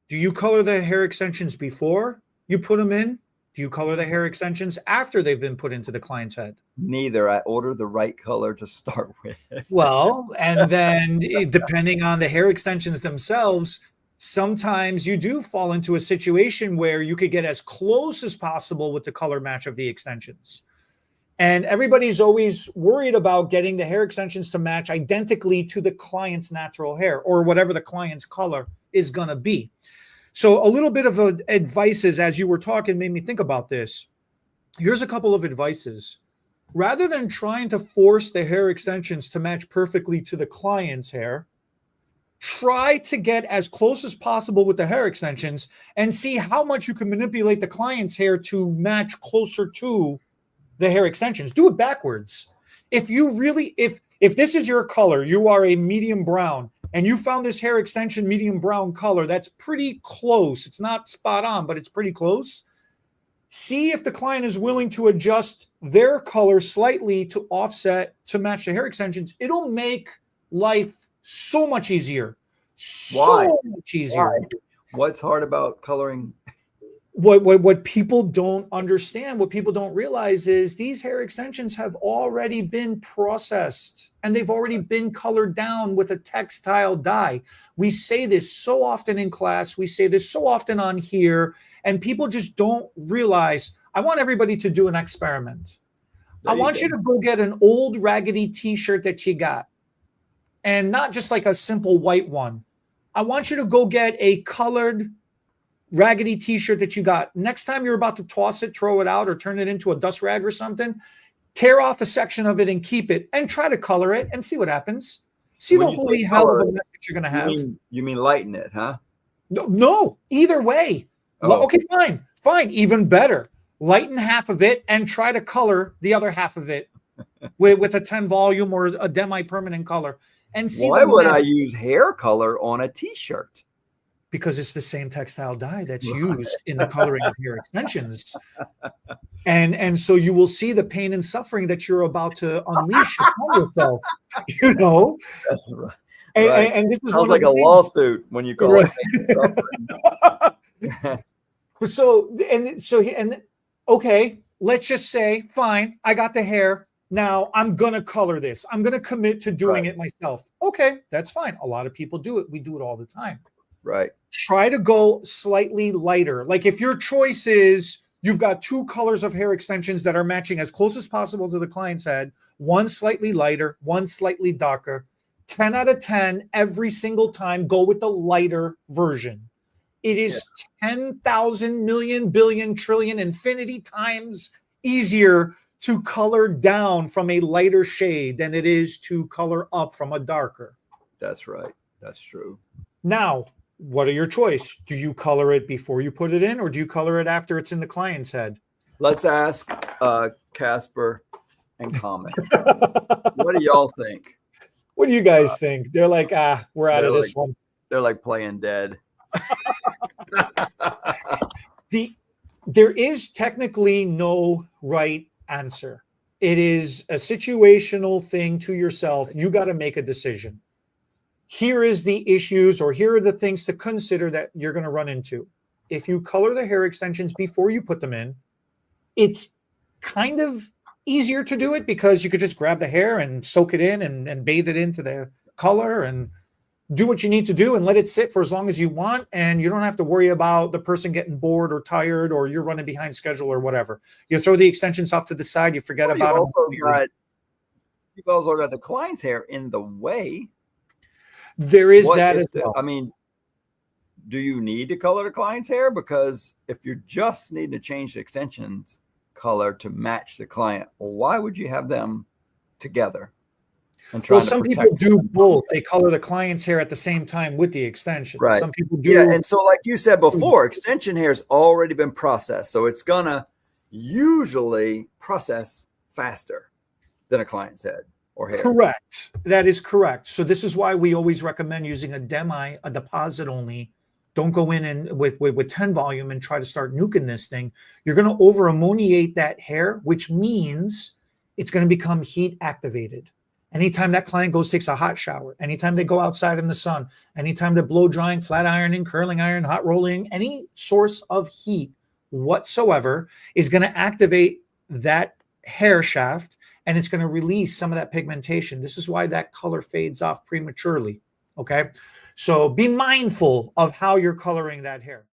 Do you color the hair extensions before you put them in? Do you color the hair extensions after they've been put into the client's head? Neither. I order the right color to start with. Well, and then depending on the hair extensions themselves, sometimes you do fall into a situation where you could get as close as possible with the color match of the extensions. And everybody's always worried about getting the hair extensions to match identically to the client's natural hair or whatever the client's color is going to be. So a little bit of advices as you were talking made me think about this. Here's a couple of advices. Rather than trying to force the hair extensions to match perfectly to the client's hair, try to get as close as possible with the hair extensions and see how much you can manipulate the client's hair to match closer to the hair extensions. Do it backwards. If you really, if this is your color, you are a medium brown, and you found this hair extension medium brown color that's pretty close. It's not spot on, but it's pretty close. See if the client is willing to adjust their color slightly to offset to match the hair extensions. It'll make life so much easier. Why? So much easier. Why? What's hard about coloring? What people don't understand, what people don't realize is these hair extensions have already been processed and they've already been colored down with a textile dye. We say this so often in class. We say this so often on here, and people just don't realize. I want everybody to do an experiment. I want you to go get an old raggedy t-shirt that you got, and not just like a simple white one. I want you to go get a colored raggedy t-shirt that you got. Next time you're about to toss it, throw it out, or turn it into a dust rag or something, tear off a section of it and keep it and try to color it and see what happens. See the holy hell of a mess that you're going to have. You mean lighten it, huh? No, either way. Oh. Okay, fine. Even better. Lighten half of it and try to color the other half of it with a 10 volume or a demi-permanent color. And see. Why would I use hair color on a t-shirt? Because it's the same textile dye that's used in the coloring of hair extensions. And so you will see the pain and suffering that you're about to unleash upon yourself, you know? That's right. And this is sounds like a lawsuit when you call it. Okay, let's just say, fine, I got the hair. Now I'm going to color this. I'm going to commit to doing it myself. Okay, that's fine. A lot of people do it. We do it all the time. Right. Try to go slightly lighter. Like if your choice is you've got two colors of hair extensions that are matching as close as possible to the client's head, one slightly lighter, one slightly darker, 10 out of 10 every single time, go with the lighter version. It is 10,000 million, billion, trillion, infinity times easier to color down from a lighter shade than it is to color up from a darker. That's right. That's true. Now, what are your choice? Do you color it before you put it in, or do you color it after it's in the client's head? Let's ask Casper and comment. What do y'all think? What do you guys think? They're like, we're out of this one. They're like playing dead. There is technically no right answer. It is a situational thing to yourself. You got to make a decision. Here is the issues, or here are the things to consider that you're going to run into. If you color the hair extensions before you put them in, it's kind of easier to do it because you could just grab the hair and soak it in and bathe it into the color and do what you need to do and let it sit for as long as you want. And you don't have to worry about the person getting bored or tired or you're running behind schedule or whatever. You throw the extensions off to the side. You forget about them. You've also got the client's hair in the way. There is that as well. I mean, do you need to color the client's hair? Because if you're just needing to change the extensions color to match the client, well, why would you have them together? Well, some people do both. They color the client's hair at the same time with the extensions. Right. Some people do. Yeah, and so like you said before, extension hair has already been processed. So it's going to usually process faster than a client's head. Or hair. Correct. That is correct. So this is why we always recommend using a deposit only. Don't go in and with 10 volume and try to start nuking this thing. You're going to over ammoniate that hair, which means it's going to become heat activated. Anytime that client takes a hot shower, anytime they go outside in the sun, anytime they're blow drying, flat ironing, curling iron, hot rolling, any source of heat whatsoever is going to activate that hair shaft, and it's going to release some of that pigmentation. This is why that color fades off prematurely. Okay. So be mindful of how you're coloring that hair.